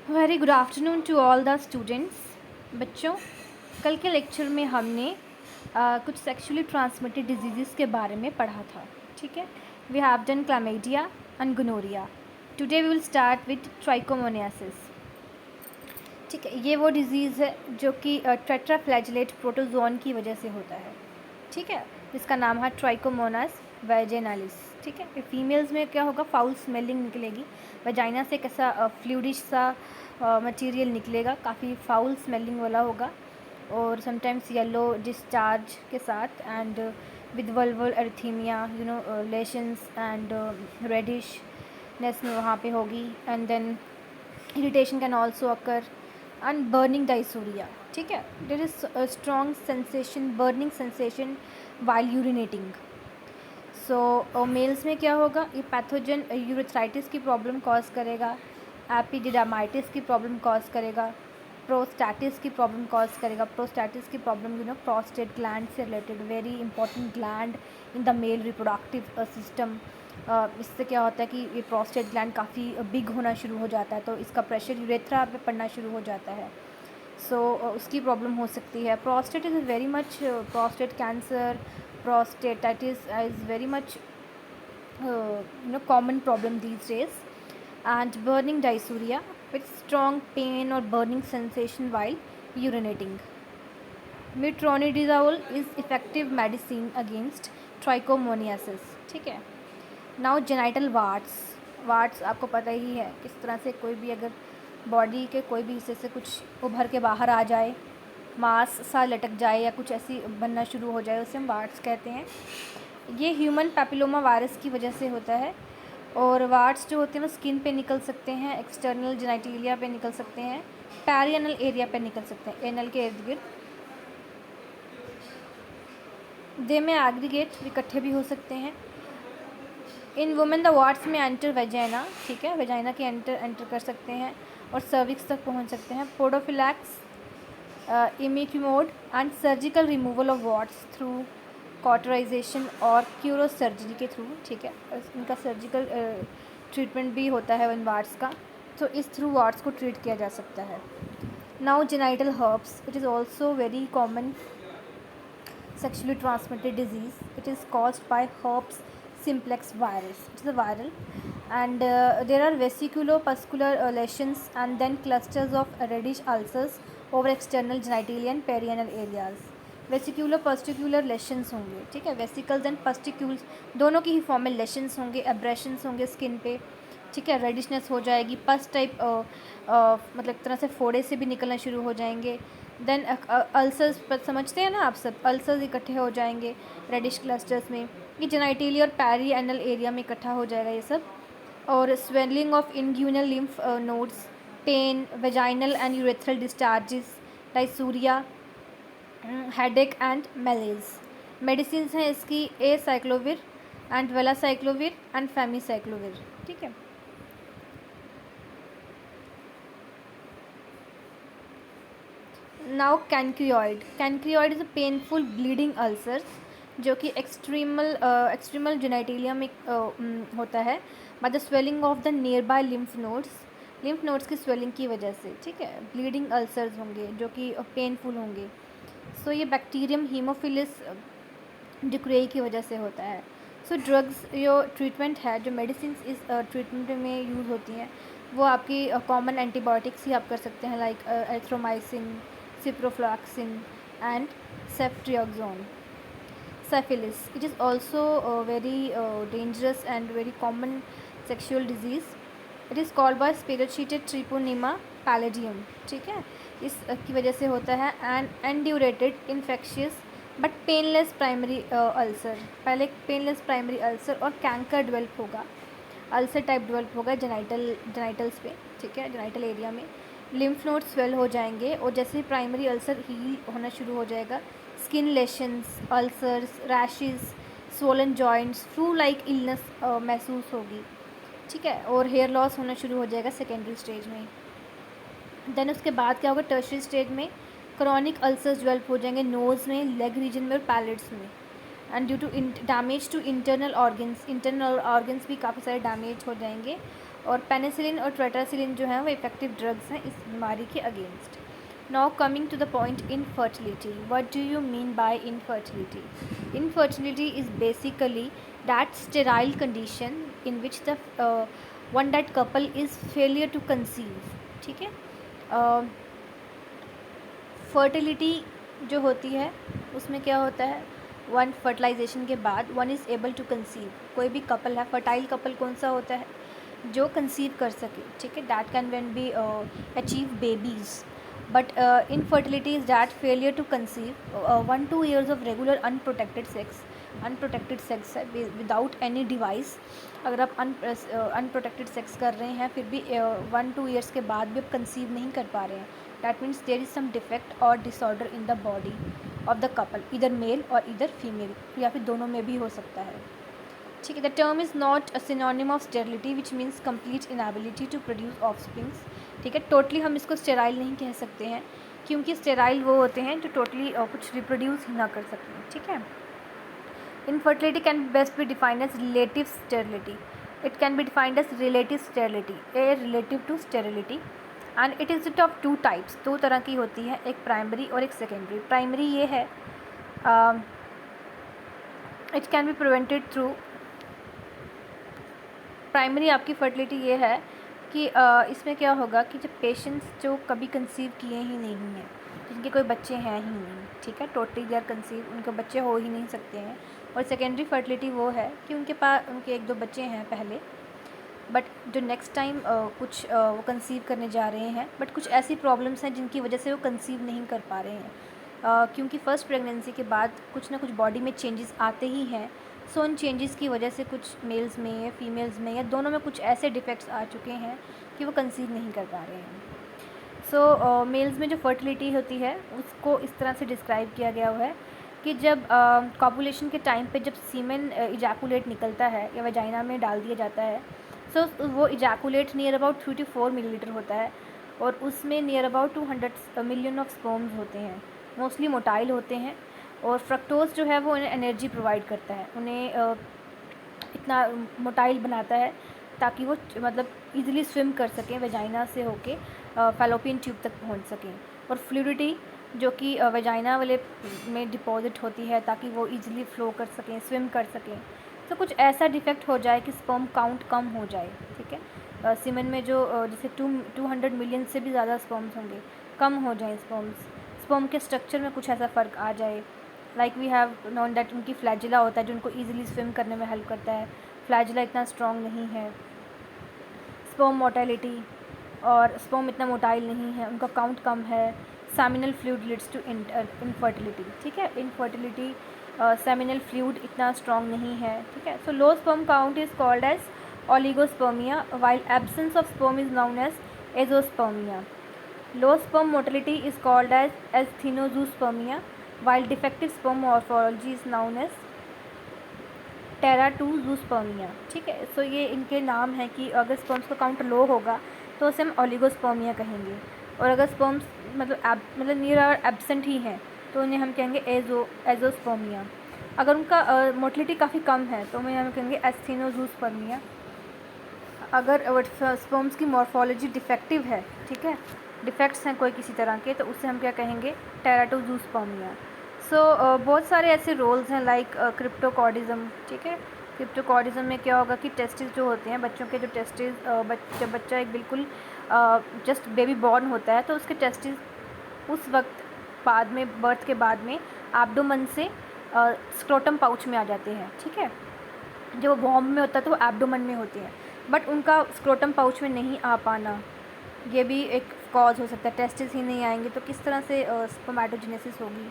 Very good afternoon to all the students. बच्चों, कल के लेक्चर में हमने कुछ सेक्सुअली ट्रांसमिटेड डिजीज़ के बारे में पढ़ा था। ठीक है, we have done chlamydia and gonorrhoea. Today we will start with trichomoniasis. ठीक है, ये वो डिज़ीज़ है जो कि टेट्राफ्लैजिलेट प्रोटोजोन की वजह से होता है। ठीक है, जिसका नाम है ट्राइकोमोनास वैजेनालिस। ठीक है, फीमेल्स में क्या होगा, फाउल स्मेलिंग निकलेगी। वजाइना से कैसा फ्लूइडिश सा मटेरियल निकलेगा, काफ़ी फाउल स्मेलिंग वाला होगा और समटाइम्स येलो डिस्चार्ज के साथ and with vulval erythema, lesions and reddishness में वहाँ पे होगी। And then irritation can also occur and burning dysuria. ठीक है, there is strong sensation, burning sensation while urinating. So males में क्या होगा, ये पैथोजन यूरेथ्राइटिस की प्रॉब्लम कॉज करेगा, एपिडिडामाइटिस की प्रॉब्लम कॉज करेगा, प्रोस्टैटिस की प्रॉब्लम कॉज करेगा। प्रोस्टैटिस की प्रॉब्लम प्रोस्टेट ग्लैंड से related, very important gland in the male reproductive system. इससे क्या होता है कि ये प्रोस्टेट ग्लैंड काफ़ी बिग होना शुरू हो जाता है, तो इसका प्रेशर यूरेथ्रा पे पड़ना शुरू हो जाता है। उसकी प्रॉब्लम हो सकती है। Prostate is very much, prostate cancer, prostatitis is very much common problem these days. And burning dysuria with strong pain or burning sensation while urinating. Metronidazole is effective medicine against trichomoniasis. ठीक है, now genital wards आपको पता ही है किस तरह से कोई भी अगर बॉडी के कोई भी हिस्से से कुछ उभर के बाहर आ जाए, मांस सा लटक जाए या कुछ ऐसी बनना शुरू हो जाए, उसे हम वार्ड्स कहते हैं। ये ह्यूमन पैपिलोमा वायरस की वजह से होता है। और वार्ड्स जो होते हैं वो स्किन पे निकल सकते हैं, एक्सटर्नल जेनाइटेलिया पे निकल सकते हैं, पैरियनल एरिया पे निकल सकते हैं, एनल के इर्द गिर्द। दे में एग्रीगेट, इकट्ठे भी हो सकते हैं। इन वुमेन द वार्ड्स में एंटर वेजाइना, ठीक है, वेजाइना के एंटर कर सकते हैं और सर्विक्स तक पहुंच सकते हैं। Podophyllox, imiquimod and surgical removal of warts through cauterization और क्यूरो सर्जरी के थ्रू। ठीक है, इनका सर्जिकल ट्रीटमेंट भी होता है इन वार्ड्स का, तो इस थ्रू वार्ड्स को ट्रीट किया जा सकता है। Now genital herbs, it is also very common sexually transmitted disease. It is caused by herpes simplex virus. It is a viral, and there are vesiculo-pustular lesions and then clusters of reddish ulcers over external genitalia and perianal areas. Vesicular lesions होंगे, ठीक है, vesicles and पस्टिक्यूल्स दोनों की ही form में lesions होंगे, aberrations होंगे skin पे। ठीक है, रेडिशनेस हो जाएगी, पस टाइप मतलब एक तरह से फोड़े से भी निकलना शुरू हो जाएंगे। देन अल्सर्स समझते हैं ना आप सब, अल्सर्स इकट्ठे हो जाएंगे रेडिश क्लस्टर्स में, ये जेनाइटेलिया और पैरी एनल एरिया में इकट्ठा हो जाएगा ये सब। और swelling of inguinal lymph nodes, pain, vaginal and urethral discharges, dysuria, headache and malaise. Medicine हैं इसकी ए साइक्लोविर एंड वेलासाइक्लोविर एंड फेमिसाइक्लोविर। ठीक है, now chancroid is a painful bleeding ulcer जो कि एक्सट्रीमल जेनाइटेलिया में होता है by the swelling of the nearby lymph nodes की स्वेलिंग की वजह से। ठीक है, ब्लीडिंग अल्सर्स होंगे जो कि पेनफुल होंगे। सो ये बैक्टीरियम हीमोफिलिस डिक्रेई की वजह से होता है। सो ड्रग्स जो ट्रीटमेंट है, जो मेडिसिन इस ट्रीटमेंट में यूज़ होती हैं, वो आपकी कॉमन एंटीबायोटिक्स ही आप कर सकते हैं, like एथ्रोमाइसिन, ciprofloxacin and ceftriaxone. Syphilis, it is also a very dangerous and very common sexual disease. It is caused by Spirochetes treponema pallidum. ठीक है, इस की वजह से होता है। And indurated infectious but painless primary ulcer, पहले पेनलेस प्राइमरी अल्सर और कैंकर डेवलप होगा, अल्सर टाइप डेवलप होगा जेनाइटल्स पे। ठीक है, जेनाइटल एरिया में लिम्फ नोड स्वेल हो जाएंगे और जैसे ही प्राइमरी अल्सर हील होना शुरू हो जाएगा, skin lesions, ulcers, rashes, swollen joints, flu like illness महसूस होगी। ठीक है, और हेयर लॉस होना शुरू हो जाएगा सेकेंडरी स्टेज में। देन उसके बाद क्या होगा, टर्शियरी स्टेज में क्रॉनिक अल्सर्स डेवलप हो जाएंगे नोज़ में, लेग रीजन में और पैलेट्स में। And due to damage to internal organs भी काफ़ी सारे डैमेज हो जाएंगे और पेनिसिलिन और टेट्रासिलिन जो हैं वो इफेक्टिव ड्रग्स हैं इस बीमारी के against. Now coming to the point, infertility. What do you mean by infertility? Infertility is basically that sterile condition in which the one that couple is failure to conceive. ठीक है, fertility जो होती है उसमें क्या होता है, वन फर्टिलाइजेशन के बाद one is able to conceive. कोई भी कपल है, फर्टाइल कपल कौन सा होता है, जो कंसीव कर सके। ठीक है, that can when be achieve babies. But infertility is that failure to conceive 1-2 years of regular unprotected sex है विदाउट एनी डिवाइस। अगर आप अनप्रोटेक्टेड सेक्स कर रहे हैं फिर भी 1-2 years के बाद भी आप कंसीव नहीं कर पा रहे हैं, that means there is some defect or disorder in the body of the couple, इधर मेल और इधर फीमेल, या फिर दोनों में भी हो सकता है। ठीक है, the term is not a synonym of sterility which means complete inability to produce offsprings. ठीक है, टोटली हम इसको स्टेराइल नहीं कह सकते हैं, क्योंकि स्टेराइल वो होते हैं जो टोटली कुछ रिप्रोड्यूस ही ना कर सकें। ठीक है, infertility can best be defined as relative sterility. It can be defined as relative sterility, a relative to sterility, and it is of two types. दो तरह की होती है, एक प्राइमरी और एक सेकेंडरी। प्राइमरी ये है, it can be prevented through, primary आपकी फर्टिलिटी ये है कि इसमें क्या होगा कि जब पेशेंट्स जो कभी कंसीव किए ही नहीं हैं, जिनके कोई बच्चे हैं ही नहीं, ठीक है, टोटली दे आर कंसीव, उनके बच्चे हो ही नहीं सकते हैं। और सेकेंडरी फर्टिलिटी वो है कि उनके पास उनके 1-2 बच्चे हैं पहले, बट जो नेक्स्ट टाइम कुछ वो कंसीव करने जा रहे हैं, बट कुछ ऐसी प्रॉब्लम्स हैं जिनकी वजह से वो कंसीव नहीं कर पा रहे हैं, क्योंकि फ़र्स्ट प्रेगनेंसी के बाद कुछ ना कुछ बॉडी में चेंजेस आते ही हैं। सो उन चेंजेस की वजह से कुछ मेल्स में या फीमेल्स में या दोनों में कुछ ऐसे डिफेक्ट्स आ चुके हैं कि वो कंसीव नहीं कर पा रहे हैं। सो मेल्स में जो फर्टिलिटी होती है उसको इस तरह से डिस्क्राइब किया गया हुआ है कि जब कॉपुलेशन के टाइम पे जब सीमेन इजैकुलेट निकलता है या वजाइना में डाल दिया जाता है, सो वो ejaculate near about 3 to 4 millilitre होता है, और उसमें near about 200 million of sperms होते हैं, मोस्टली मोटाइल होते हैं। और फ्रक्टोज जो है वो उन्हें एनर्जी प्रोवाइड करता है, उन्हें इतना मोटाइल बनाता है ताकि वो मतलब इजीली स्विम कर सकें, वजाइना से होके फैलोपियन ट्यूब तक पहुंच सकें। और फ्लूइडिटी जो कि वजाइना वाले में डिपॉजिट होती है ताकि वो इजीली फ्लो कर सकें, स्विम कर सकें। तो कुछ ऐसा डिफेक्ट हो जाए कि स्पर्म काउंट कम हो जाए। ठीक है, सीमेन में जो जैसे 200 मिलियन से भी ज़्यादा स्पर्म्स होंगे, कम हो जाए स्पर्म के स्ट्रक्चर में कुछ ऐसा फ़र्क आ जाए। Like we have known that उनकी फ्लैजिला होता है जो उनको ईजिली स्विम करने में हेल्प करता है, फ्लैजिला इतना स्ट्रॉन्ग नहीं है। स्पर्म मोटेलिटी, और स्पर्म इतना मोटाइल नहीं है, उनका काउंट कम है। Seminal fluid leads to infertility. ठीक है, इनफर्टिलिटी, सेमिनल फ्लूइड इतना स्ट्रॉन्ग नहीं है। ठीक है, so low sperm count is called as oligospermia, while absence of sperm is known as azoospermia. Low sperm motility is called as asthenozoospermia, while defective sperm morphology is known as teratozoospermia. ठीक है, सो ये इनके नाम हैं कि अगर sperms का count low होगा तो उसे हम ओलिगोस्पर्मिया कहेंगे, और अगर स्पर्म्स मतलब नियर और एब्सेंट ही हैं तो उन्हें हम कहेंगे एजोस्पर्मिया। अगर उनका मोटिलिटी काफ़ी कम है तो उन्हें हम कहेंगे एस्थीनोजूस्पर्मिया। अगर स्पर्म्स की मॉर्फोलॉजी डिफेक्टिव है, ठीक है, डिफेक्ट्स हैं कोई किसी तरह के, तो उससे हम क्या कहेंगे, टेराटोजूस्पर्मिया। सो बहुत सारे ऐसे रोल्स हैं लाइक क्रिप्टोकॉर्डिज्म। ठीक है, क्रिप्टोकॉर्डिज्म में क्या होगा कि टेस्टिस जो होते हैं बच्चों के, जो टेस्टिस जब बच्चा एक बिल्कुल जस्ट बेबी बॉर्न होता है तो उसके टेस्टिस उस वक्त बाद में, बर्थ के बाद में एब्डोमेन से स्क्रोटम पाउच में आ जाते हैं। ठीक है, जो वॉर्म में होता है तो वो एब्डोमेन में होते हैं, बट उनका स्क्रोटम पाउच में नहीं आ पाना, ये भी एक कॉज हो सकता है। टेस्टिस ही नहीं आएंगे तो किस तरह से स्पर्मेटोजेनेसिस होगी।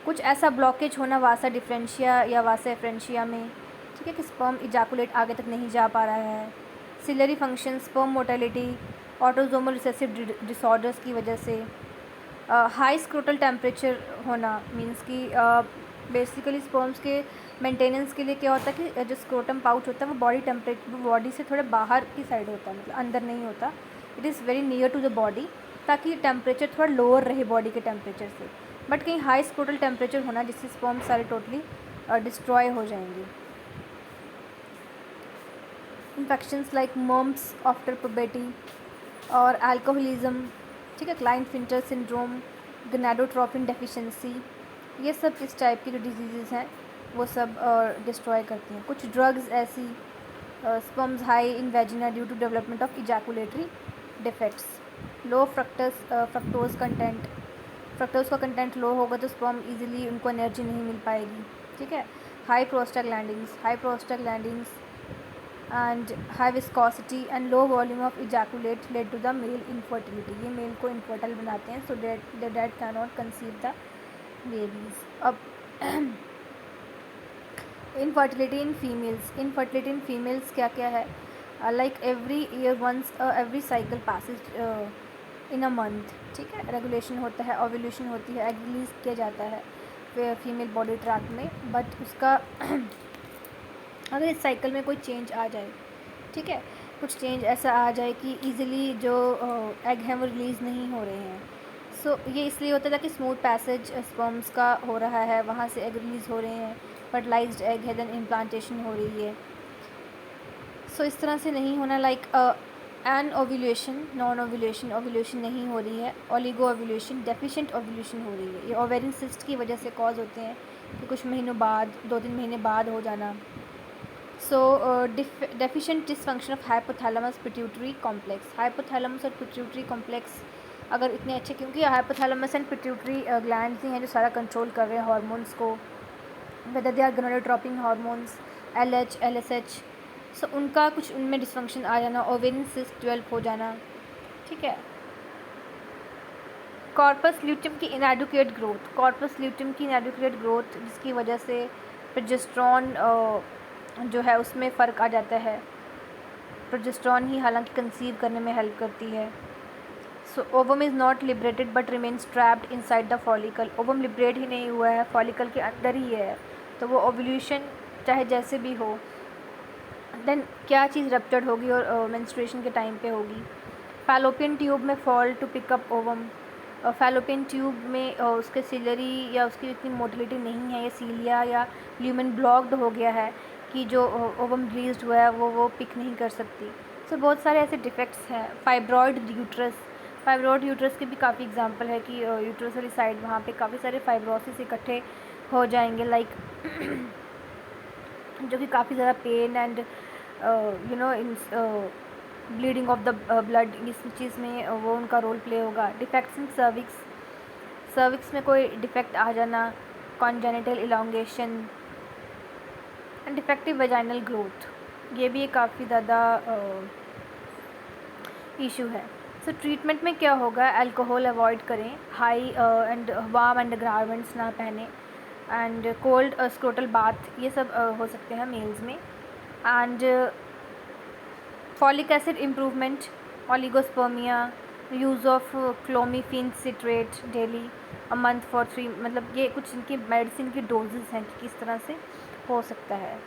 कुछ ऐसा ब्लॉकेज होना वासा डिफरेंशिया या वासा एफ्रेंशिया में, ठीक है, कि स्पर्म इजैकुलेट आगे तक नहीं जा पा रहा है। Ciliary function, sperm motility, autosomal recessive disorders की वजह से। हाई स्क्रोटल टेम्परेचर होना मींस कि बेसिकली स्पर्म्स के मेंटेनेंस के लिए क्या होता है कि जो स्क्रोटम पाउच होता है वो बॉडी से थोड़े बाहर की साइड होता है, मतलब अंदर नहीं होता, it is very near to the body, ताकि टेम्परेचर थोड़ा लोअर रहे बॉडी के टेम्परेचर से। बट कहीं हाई स्क्रोटल टेम्परेचर होना जिससे स्पर्म सारे टोटली डिस्ट्रॉय हो जाएंगे। Infections like mumps after puberty और अल्कोहलिज्म, ठीक है, क्लाइंट-फिंटर सिंड्रोम, गोनाडोट्रोपिन डेफिशिएंसी, ये सब इस टाइप की जो डिजीज़ हैं वो सब डिस्ट्रॉय करती हैं। कुछ ड्रग्स ऐसी, sperms high in vagina due to development of ejaculatory defects, low fructose content, fructose का कंटेंट लो होगा तो स्पर्म इजीली उनको एनर्जी नहीं मिल पाएगी, ठीक है। High prostaglandins and high viscosity and low volume of ejaculate led to the male infertility, ये male को इनफर्टाइल बनाते हैं, so that can not conceive the babies. अब इनफर्टिलिटी इन फीमेल्स क्या क्या है, like every year once every cycle passes in a month, ठीक है, रेगुलेशन होता है, ओव्यूलेशन होती है, एग रिलीज किया जाता है फीमेल बॉडी ट्रैक में, बट उसका अगर इस साइकिल में कोई चेंज आ जाए, ठीक है, कुछ चेंज ऐसा आ जाए कि ईज़िली जो एग हैं वो रिलीज़ नहीं हो रहे हैं, सो ये इसलिए होता है कि स्मूथ पैसेज स्पर्म्स का हो रहा है, वहाँ से एग रिलीज़ हो रहे हैं, फर्टिलाइज्ड एग है, देन इम्प्लांटेशन हो रही है, सो इस तरह से नहीं होना, like an ovulation, non ovulation नहीं हो रही है, ओलिगो ओव्यूलेशन, डेफिशिएंट ओव्यूलेशन हो रही है, ये ओवेरियन सिस्ट की वजह से कॉज होते हैं कि कुछ महीनों बाद, 2-3 महीने बाद हो जाना। So deficient dysfunction of hypothalamus pituitary complex, hypothalamus और पिट्यूटरी कॉम्प्लेक्स अगर इतने अच्छे, क्योंकि हाइपोथैलेमस एंड पिट्यूटरी ग्लैंड्स ही हैं जो सारा कंट्रोल कर रहे हैं हार्मोन्स को, whether they are gonadotropin hormones, LH LSH, so उनका कुछ उनमें डिसफंक्शन आ जाना, ओवेरियन सिस्ट डेवलप हो जाना, ठीक है। कॉर्पस ल्यूटियम की इनएडुकेट ग्रोथ, जिसकी वजह से प्रोजेस्टेरॉन जो है उसमें फ़र्क आ जाता है, प्रोजेस्टेरॉन ही हालांकि कंसीव करने में हेल्प करती है। So ovum is not liberated but remains trapped inside the follicle, ovum liberate ही नहीं हुआ है, फॉलिकल के अंदर ही है, तो वो ओव्यूलेशन चाहे जैसे भी हो, देन क्या चीज़ रप्चर्ड होगी और मेंस्ट्रुएशन के टाइम पे होगी। फैलोपियन ट्यूब में fall to pick up ovum, fallopian tube में उसके सिलरी या उसकी इतनी मोटिलिटी नहीं है, या सीलिया या ल्यूमेन ब्लॉक्ड हो गया है कि जो ओवम रिलीज हुआ है वो पिक नहीं कर सकती। सो बहुत सारे ऐसे डिफेक्ट्स हैं। फाइब्रॉइड यूट्रस के भी काफ़ी एग्जांपल है कि यूट्रस वाली साइड वहाँ पे काफ़ी सारे फाइब्रोसिस इकट्ठे हो जाएंगे, लाइक जो कि काफ़ी ज़्यादा pain and in bleeding of the blood, इस चीज़ में वो उनका रोल प्ले होगा। डिफेक्ट्स इन सर्विक्स में कोई डिफेक्ट आ जाना, congenital elongation and defective vaginal growth, ये भी काफ़ी ज़्यादा इशू है। सो ट्रीटमेंट में क्या होगा, अल्कोहल अवॉइड करें, high and warm and garments ना पहने, एंड कोल्ड स्क्रोटल बाथ, ये सब हो सकते हैं मेल्स में, and folic acid improvement, oligospermia, use of clomiphene citrate daily a month for 3, मतलब ये कुछ इनकी मेडिसिन की डोजेज़ हैं कि किस तरह से हो सकता है।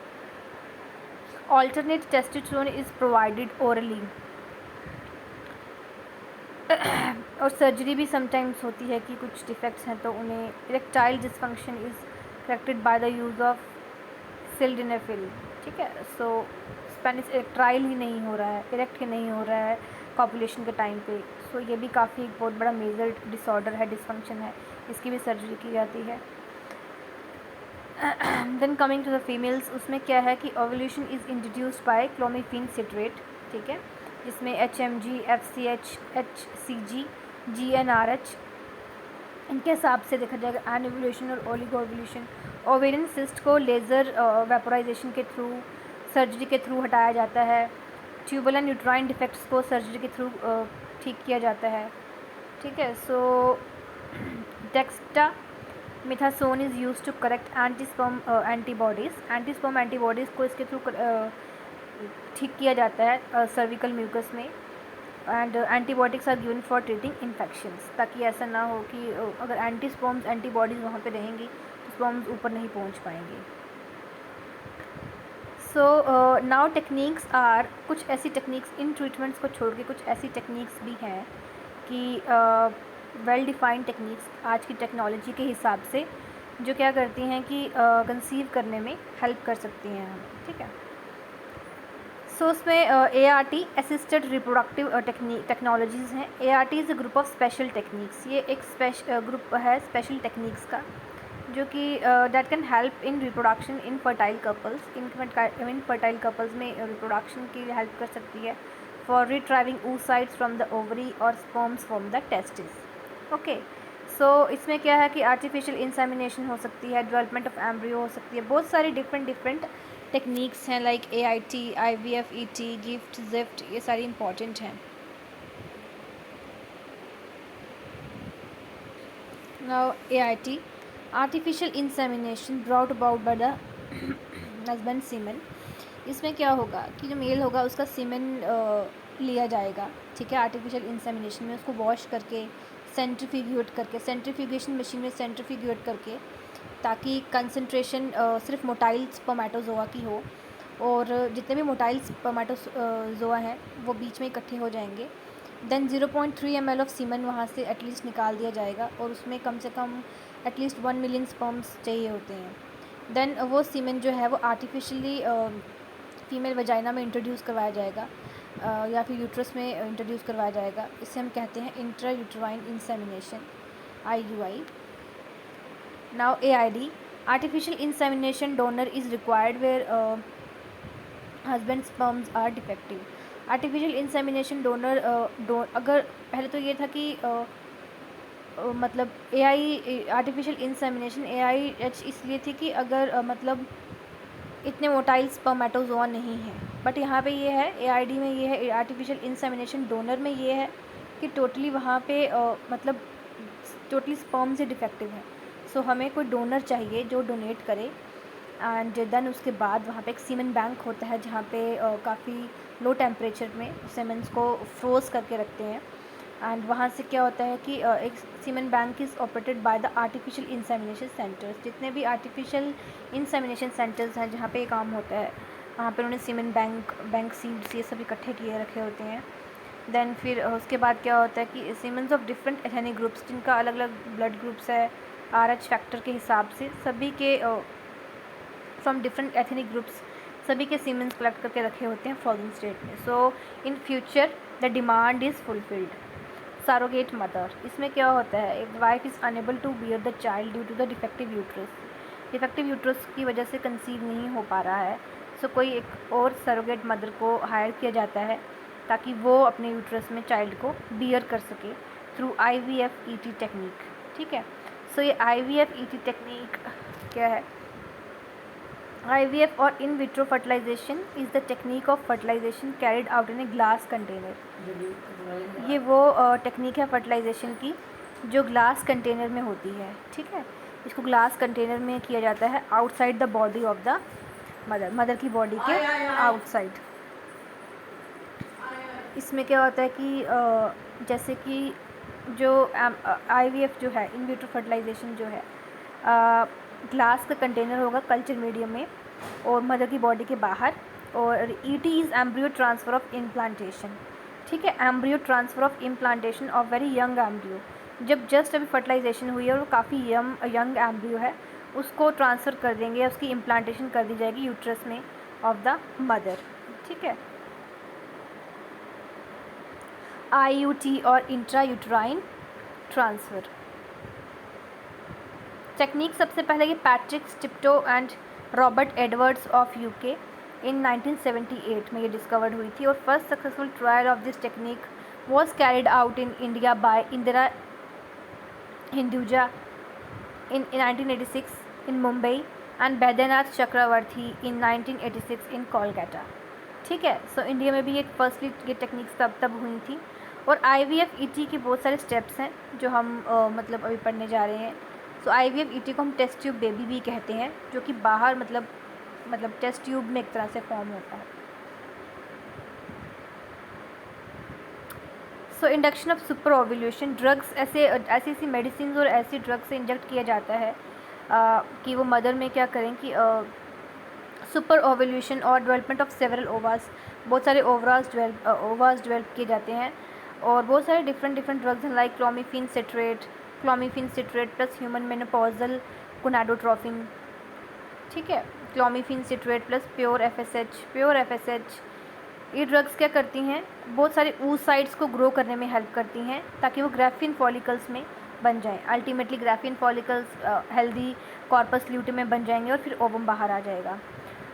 Alternate testosterone is provided orally, और सर्जरी भी समटाइम्स होती है कि कुछ डिफेक्ट्स हैं तो उन्हें। Erectile dysfunction is corrected by the use of sildenafil, ठीक है। सो स्पेनिश इरेक्टाइल ही नहीं हो रहा है, इरेक्ट ही नहीं हो रहा है कॉपुलेशन के टाइम पे, सो ये भी काफ़ी बहुत बड़ा मेजर डिसऑर्डर है, डिसफंक्शन है, इसकी भी सर्जरी की जाती है। Then coming to the females, उसमें क्या है कि ovulation is introduced by clomiphene citrate, ठीक है, जिसमें HMG, FCH, HCG, GnRH, इनके हिसाब से देखा जाएगा एन ओव्यूलेशन और ओलिगो ओव्यूलेशन। ओवेरियन सिस्ट को लेज़र वेपोराइजेशन के थ्रू, सर्जरी के थ्रू हटाया जाता है। ट्यूबल एंड यूट्राइन डिफेक्ट्स को सर्जरी के थ्रू ठीक किया जाता है, ठीक है। So dexamethasone is use to correct antisperm antibodies को इसके थ्रू ठीक किया जाता है सर्विकल म्यूकस में, and antibiotics are given for treating infections, ताकि ऐसा ना हो कि अगर एंटीस्पर्म्स एंटीबॉडीज़ वहाँ पे रहेंगी तो स्पर्म्स ऊपर नहीं पहुँच पाएंगे। सो नाउ टेक्निक्स आर, कुछ ऐसी टेक्निक्स, इन ट्रीटमेंट्स को छोड़ के कुछ ऐसी टेक्निक्स भी हैं कि वेल डिफाइंड टेक्निक्स आज की टेक्नोलॉजी के हिसाब से जो क्या करती हैं कि कंसीव करने में हेल्प कर सकती हैं हम, ठीक है। सो सो उसमें ART असिस्टेड रिप्रोडक्टिव टेक्नोलॉजीज़ हैं। ART is a group of special techniques. ये एक ग्रुप है स्पेशल टेक्निक्स का, जो कि that can help in reproduction infertile couples. Infertile couples में रिप्रोडक्शन की हेल्प कर सकती है for retrieving oocytes from the ovary और sperms from the testis. Okay, so इसमें क्या है कि आर्टिफिशियल इंसेमिनेशन हो सकती है, डेवलपमेंट ऑफ एम्ब्रियो हो सकती है, बहुत सारी डिफरेंट टेक्निक्स हैं like AIT, IVF, ET, GIFT, ZIFT, ये सारी इंपॉर्टेंट हैं। Now AIT, artificial insemination brought about by the husband semen. इसमें क्या होगा कि जो मेल होगा उसका सीमेन लिया जाएगा, ठीक है, आर्टिफिशियल इंसेमिनेशन में उसको वॉश करके सेंट्रीफ्यूगेशन मशीन में सेंट्रीफ्यूगेट करके, ताकि कंसंट्रेशन सिर्फ मोटाइल स्पर्मेटोजोआ की हो, और जितने भी मोटाइल स्पर्मेटोजोआ हैं वो बीच में इकट्ठे हो जाएंगे। देन 0.3 ml ऑफ सीमन वहाँ से एटलीस्ट निकाल दिया जाएगा, और उसमें कम से कम एटलीस्ट 1 मिलियन स्पर्म्स चाहिए होते हैं। देन वो सीमन जो है वो आर्टिफिशियली फीमेल वजाइना में इंट्रोड्यूस करवाया जाएगा, या फिर यूट्रस में इंट्रोड्यूस करवाया जाएगा। इसे हम कहते हैं intra uterine insemination, IUI। Now AID, artificial insemination donor is required where husband sperms are defective. Artificial insemination donor अगर पहले तो ये था कि मतलब आर्टिफिशियल इंसेमिनेशन AIH इसलिए थी कि अगर मतलब इतने मोटाइल स्पर्मेटोजोआ नहीं है, बट यहाँ पे ये है AID में ये है, आर्टिफिशियल इंसेमिनेशन डोनर में ये है कि टोटली वहाँ पे मतलब टोटली स्पर्म से डिफेक्टिव है। सो हमें कोई डोनर चाहिए जो डोनेट करे, एंड देन उसके बाद वहाँ पे एक सीमन बैंक होता है जहाँ पे काफ़ी लो टेम्परेचर में सीमेंस को फ्रोज़ करके रखते हैं। एंड वहाँ से क्या होता है कि एक semen bank is operated by the artificial insemination centres. जितने भी आर्टिफिशियल इंसेमिनेशन सेंटर्स हैं जहाँ पे ये काम होता है, वहाँ पे उन्होंने सीमन बैंक सीड्स ये सब इकट्ठे किए रखे होते हैं। देन फिर उसके बाद क्या होता है कि siemens of different ethnic groups, जिनका अलग अलग ब्लड ग्रुप्स है RH फैक्टर के हिसाब से, सभी के फ्रॉम डिफरेंट एथनिक ग्रुप्स सभी के सीमेंस कलेक्ट करके रखे होते हैं फ्रोजन स्टेट में। So in future the demand is fulfilled. Surrogate mother, इसमें क्या होता है, एक wife is unable to bear the child due to the defective uterus. Defective uterus की वजह से कंसीव नहीं हो पा रहा है, सो कोई एक और सरोगेट मदर को हायर किया जाता है ताकि वो अपने यूट्रस में चाइल्ड को बियर कर सके थ्रू IVF ET टेक्निक, ठीक है। सो ये IVF ET टेक्निक क्या है? IVF और in vitro fertilisation is the technique of fertilisation carried out in a glass container. ये वो टेक्निक है फर्टिलाइजेशन की जो ग्लास कंटेनर में होती है, ठीक है। इसको ग्लास कंटेनर में किया जाता है outside the body of the mother की बॉडी के आउटसाइड। इसमें क्या होता है कि जैसे कि जो IVF जो है, इन विट्रो फर्टिलाइजेशन जो है, ग्लास का कंटेनर होगा कल्चर मीडियम में और मदर की बॉडी के बाहर, और ET is embryo transfer of implantation, ठीक है। Embryo transfer of implantation of very young embryo, जब जस्ट अभी फर्टिलाइजेशन हुई है और वो काफ़ी यंग एम्ब्रियो है, उसको ट्रांसफ़र कर देंगे, उसकी इम्प्लांटेशन कर दी जाएगी यूट्रस में ऑफ द मदर, ठीक है। IUT और इंट्रा यूट्राइन ट्रांसफ़र टेक्निक सबसे पहले ये Patrick Steptoe and Robert Edwards of UK in 1978 में ये डिस्कवर्ड हुई थी, और first successful trial of this technique was carried out in India by Indira Hinduja in 1986 in Mumbai and Baidyanath Chakravarty in 1986 in Kolkata, ठीक है। सो इंडिया में भी ये फर्स्टली ये टेक्निक्स तब हुई थी। और IVF ET के बहुत सारे स्टेप्स हैं जो हम मतलब अभी पढ़ने जा रहे हैं। सो IVF ET को हम टेस्ट ट्यूब बेबी भी कहते हैं, जो कि बाहर मतलब टेस्ट ट्यूब में एक तरह से फॉर्म होता है। So induction of super ovulation drugs, ऐसी मेडिसिन और ऐसी ड्रग्स से इंजेक्ट किया जाता है कि वो मदर में क्या करें कि सुपर ओव्यूलेशन और डेवलपमेंट ऑफ सेवरल ओवास, बहुत सारे ओवास डेवलप किए जाते हैं, और बहुत सारे डिफरेंट ड्रग्स हैं like clomiphene citrate plus human menopausal gonadotropin, ठीक है। Clomiphene citrate plus pure FSH ये ड्रग्स क्या करती हैं, बहुत सारे oocytes को ग्रो करने में हेल्प करती हैं ताकि वो ग्राफिन फॉलिकल्स में बन जाएं। Ultimately graafian follicles healthy corpus luteum में बन जाएंगे और फिर ओवम बाहर आ जाएगा।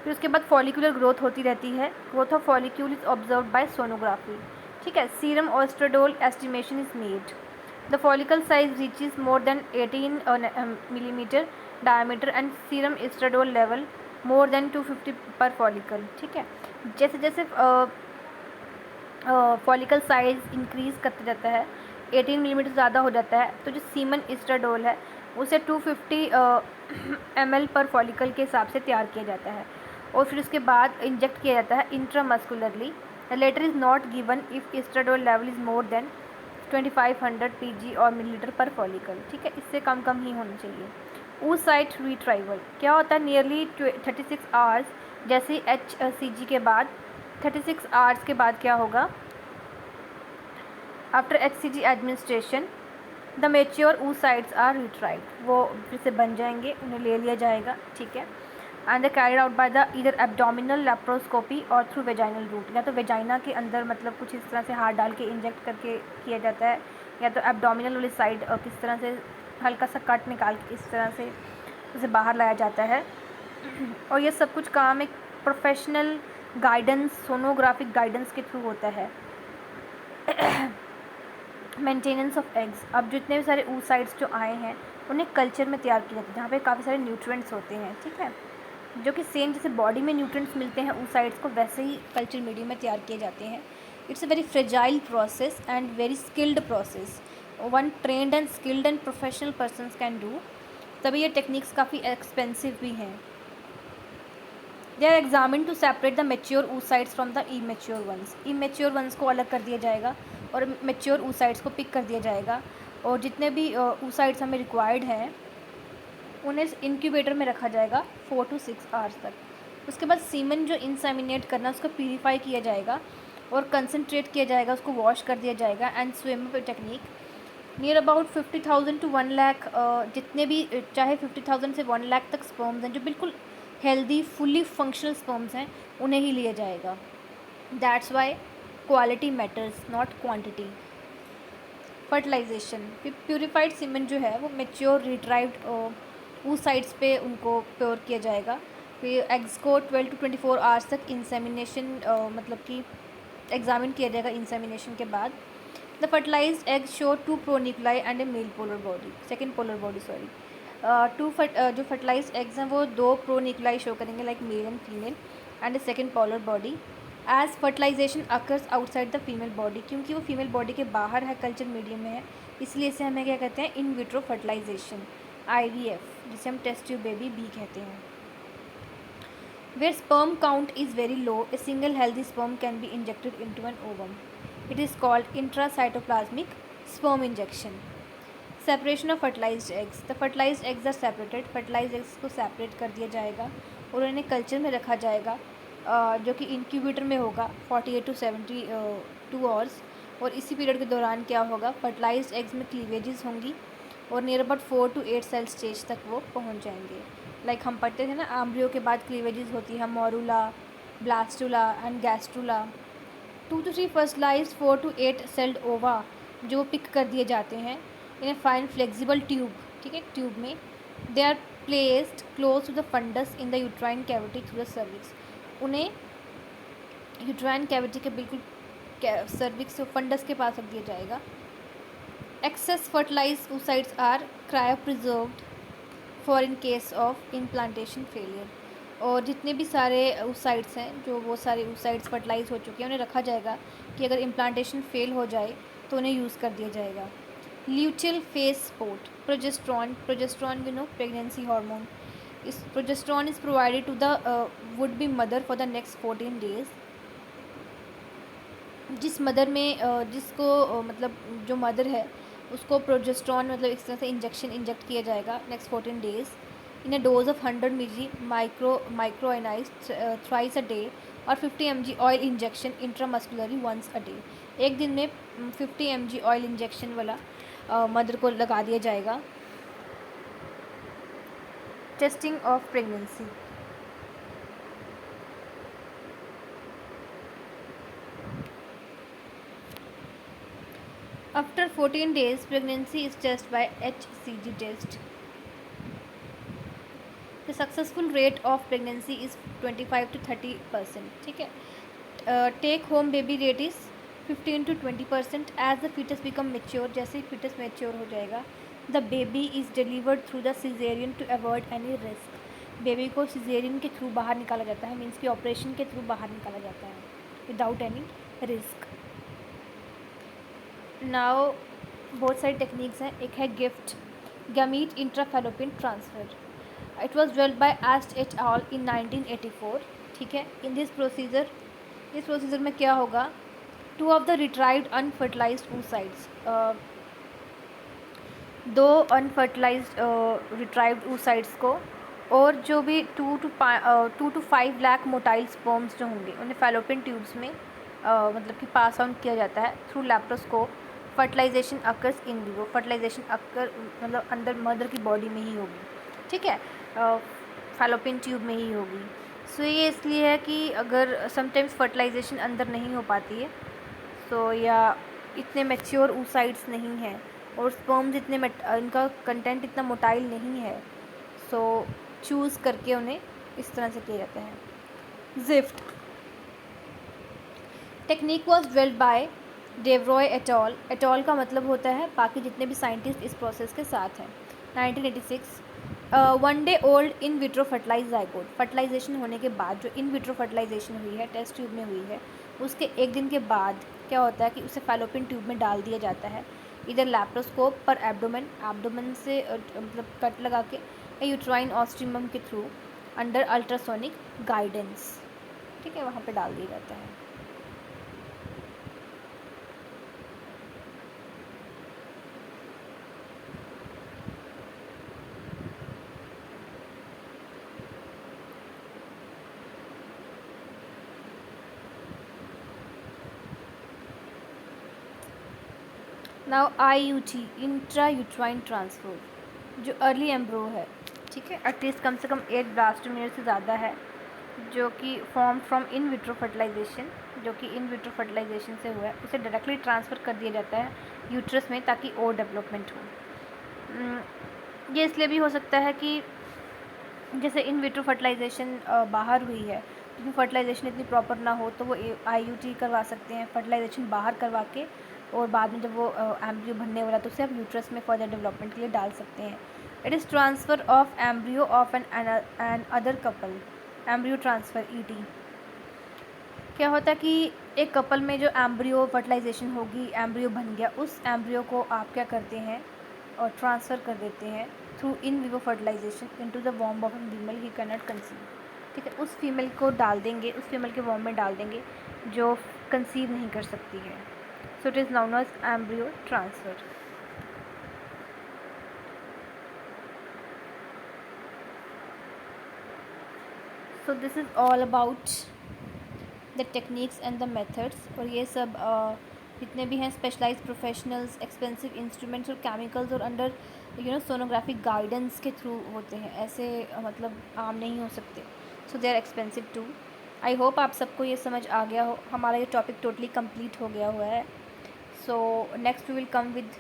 फिर उसके बाद फॉलिकुलर ग्रोथ होती रहती है। Growth of follicle is observe by sonography. ठीक है, serum oestradiol estimation is made. The follicle size reaches more than 18 millimetre diameter and serum estradiol level more than 250 per follicle. ठीक है, जैसे जैसे फॉलिकल साइज इंक्रीज करता जाता है, 18 millimetre ज़्यादा हो जाता है, तो जो सीमन एस्ट्राडोल है उसे 250 ml पर फॉलिकल के हिसाब से तैयार किया जाता है और फिर उसके बाद इंजेक्ट किया जाता है intramuscularly. The latter is not given if estradiol level is more than 2500 pg और मिलीलीटर पर फॉलिकल। ठीक है, इससे कम कम ही होनी चाहिए। oocyte रिट्राइवल क्या होता है, नियरली 36 आवर्स, जैसे HCG के बाद 36 आवर्स के बाद क्या होगा, after HCG administration the mature oocytes are retrieved, वो फिर से बन जाएंगे, उन्हें ले लिया जाएगा। ठीक है, and the carried out by the इधर एब्डोमिनल लेप्रोस्कोपी और थ्रू वेजाइनल रूट, या तो वेजाइना के अंदर मतलब कुछ इस तरह से हाथ डाल के इंजेक्ट करके किया जाता है, या तो एब्डोमिनल वाली साइड किस तरह से हल्का सा कट निकाल के इस तरह से उसे बाहर लाया जाता है। और ये सब कुछ काम एक प्रोफेशनल गाइडेंस, सोनोग्राफिक गाइडेंस के थ्रू होता है। मेंटेनेंस ऑफ एग्स, अब जितने भी सारे oocytes जो आए हैं उन्हें कल्चर में तैयार किया जाता है जहाँ पे काफ़ी सारे न्यूट्रिएंट्स होते हैं। ठीक है, जो कि सेम जैसे बॉडी में न्यूट्रिएंट्स मिलते हैं oocytes को, वैसे ही कल्चर मीडियम में तैयार किए जाते हैं। It's a very fragile process and very skilled process, one trained and skilled and professional persons can do, तभी ये टेक्निक्स काफ़ी एक्सपेंसिव भी हैं। They are examine to separate the mature oocytes from the immature ones, immature ones को अलग कर दिया जाएगा और मेच्योर oocytes को पिक कर दिया जाएगा, और जितने भी oocytes हमें रिक्वायर्ड हैं उन्हें इंक्यूबेटर में रखा जाएगा 4 to 6 आवर्स तक। उसके बाद सीमन जो इंसेमिनेट करना उसको प्यूरीफाई किया जाएगा और कंसनट्रेट किया जाएगा, उसको वॉश कर दिया जाएगा and swim technique near about 50,000 to 1 lakh, जितने भी चाहे 50,000 से 1 लाख तक स्पर्म्स हैं जो बिल्कुल हेल्दी फुली फंक्शनल स्पर्म्स हैं उन्हें ही लिया जाएगा। That's why quality matters not quantity. Fertilization, purified semen जो है वो मेच्योर रिट्राइव्ड oocytes पे उनको प्योर किया जाएगा। फिर एग्स को 12 to 24 आवर्स तक इंसेमिनेशन मतलब कि एग्जामिन किया जाएगा इंसेमिनेशन के बाद। The fertilized egg show 2 pronuclei and a male polar body, second polar body sorry, जो फर्टिलाइज्ड एग्स हैं वो 2 प्रोन्यूक्लाई शो करेंगे like male and female and a second polar body. As fertilization occurs outside the female body, क्योंकि वो female body के बाहर है, culture medium में है, इसलिए इसे हमें क्या कहते हैं, इन विट्रो फर्टिलाइजेशन, IVF, जिसे हम टेस्ट ट्यूब बेबी बी कहते हैं। Where sperm count is very low, a single healthy sperm can be injected into an ovum, it is called intracytoplasmic sperm injection. Separation of fertilized eggs, the fertilized eggs are separated, fertilized eggs को separate कर दिया जाएगा और उन्हें culture में रखा जाएगा जो कि इंक्यूबेटर में होगा 48 to 72 आवर्स। और इसी पीरियड के दौरान क्या होगा, फर्टिलाइज्ड एग्स में क्लीवेजेस होंगी और near about 4 to 8 cell stage तक वो पहुंच जाएंगे। लाइक हम पढ़ते थे ना, आम्ब्रियो के बाद क्लीवेजेस होती है, morula, blastula and gastrula. 2 to 3 fertilized 4 to 8 celled ova जो पिक कर दिए जाते हैं in a fine flexible tube, ठीक है, ट्यूब में। They are placed close to the fundus in the uterine cavity through the cervix, उन्हें यूट्राइन कैविटी के बिल्कुल सर्विक्स फंडस के पास रख दिया जाएगा। Excess fertilized oocytes are cryopreserved for in case of implantation failure, और जितने भी सारे oocytes हैं जो वो सारे oocytes फर्टिलाइज हो चुके हैं उन्हें रखा जाएगा कि अगर इम्प्लांटेशन फेल हो जाए तो उन्हें यूज़ कर दिया जाएगा। Luteal phase support, progesterone, progesterone we know pregnancy hormone, इस progesterone is provided to the would be mother for the next 14 days. जिस मदर में जिसको मतलब जो मदर है उसको प्रोजेस्ट्रॉन मतलब इस तरह से इंजेक्ट किया जाएगा next 14 days in a dose of 100 mg micronized thrice a day और 50 mg oil injection intramuscularly once a day. एक दिन में 50 mg ऑयल इंजेक्शन वाला मदर को लगा दिया जाएगा। Testing of pregnancy, 14 days pregnancy is tested by HCG test. The successful rate of pregnancy is 25 to 30%. ठीक है. Take home baby rate is 15 to 20%. As the fetus become mature, जैसे ही fetus mature हो जाएगा, the baby is delivered through the caesarean to avoid any risk. Baby को caesarean के through बाहर निकाला जाता है, मीन्स कि ऑपरेशन के थ्रू बाहर निकाला जाता है विदाउट एनी रिस्क. नाउ बहुत सारी टेक्निक्स हैं. एक है GIFT gamete intrafallopian transfer. It was developed by Asch et al in 1984. ठीक है. इन दिस प्रोसीजर में क्या होगा, two of the retrieved unfertilized oocytes, दो अनफर्टिलाइज्ड रिट्राइव्ड oocytes को और जो भी 2 to 5 लाख मोटाइल स्पर्म्स जो होंगे उन्हें फैलोपियन ट्यूब्स में मतलब कि पास ऑन किया जाता है through laparoscope. Fertilization occurs in vivo. Fertilization occur मतलब अंदर मदर की बॉडी में ही होगी. ठीक है. फैलोपियन ट्यूब में ही होगी. सो ये इसलिए है कि अगर समटाइम्स फर्टिलाइजेशन अंदर नहीं हो पाती है, सो या इतने मैच्योर oocytes नहीं हैं और स्पर्म्स इतने इनका कंटेंट इतना मोटाइल नहीं है, सो चूज़ करके उन्हें इस तरह से किया जाता है. ZIFT technique was developed by Devroey et al. Et al का मतलब होता है बाकी जितने भी साइंटिस्ट इस प्रोसेस के साथ हैं. 1986. 1 day old in vitro fertilize zygote. Fertilization होने के बाद जो इन विट्रो फर्टिलाइजेशन हुई है, टेस्ट ट्यूब में हुई है, उसके एक दिन के बाद क्या होता है कि उसे फैलोपियन ट्यूब में डाल दिया जाता है, इधर लैप्रोस्कोप पर एब्डोमेन से मतलब कट लगा के या यूट्राइन ऑस्ट्रीमम के थ्रू अंडर अल्ट्रासोनिक गाइडेंस. ठीक है, वहाँ पे डाल दिया जाता है. Now IUT intra uterine transfer, जो अर्ली एम्ब्रो है. ठीक है. एटलीस्ट कम से कम 8 ब्लास्टोमेयर से ज़्यादा है, जो कि form from in vitro fertilization, जो कि इन विट्रो फर्टिलाइजेशन से हुआ है, उसे डायरेक्टली ट्रांसफ़र कर दिया जाता है यूट्रस में ताकि और डेवलपमेंट हो. ये इसलिए भी हो सकता है कि जैसे इन विट्रो फर्टिलाइजेशन बाहर हुई है, क्योंकि फर्टिलाइजेशन इतनी प्रॉपर ना हो तो वो IUT करवा सकते हैं, फर्टिलाइजेशन बाहर करवा के, और बाद में जब वो एम्ब्रियो बनने वाला तो उसे आप यूट्रस में फर्दर डेवलपमेंट के लिए डाल सकते हैं. It is transfer of embryo of an other couple. Embryo transfer ET. क्या होता है कि एक कपल में जो एम्ब्रियो फर्टिलाइजेशन होगी, एम्ब्रियो बन गया, उस एम्ब्रियो को आप क्या करते हैं और ट्रांसफ़र कर देते हैं through in vivo fertilization into the वॉर्म of an female he can not conceive. ठीक है. उस फीमेल को डाल देंगे, उस फीमेल के वॉर्म में डाल देंगे जो कंसीव नहीं कर सकती है. So it is known as embryo transfer. So this is all about the techniques and the methods. और ये सब जितने भी हैं स्पेशलाइज्ड प्रोफेशनल्स, एक्सपेंसिव इंस्ट्रूमेंट्स और केमिकल्स और अंडर सोनोग्राफिक गाइडेंस के थ्रू होते हैं. ऐसे मतलब आम नहीं हो सकते. So they are expensive too. I hope आप सबको ये समझ आ गया हो. हमारा ये टॉपिक टोटली कंप्लीट हो गया हुआ है. So next we will come with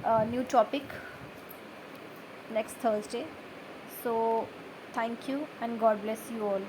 a new topic next Thursday. So thank you and God bless you all.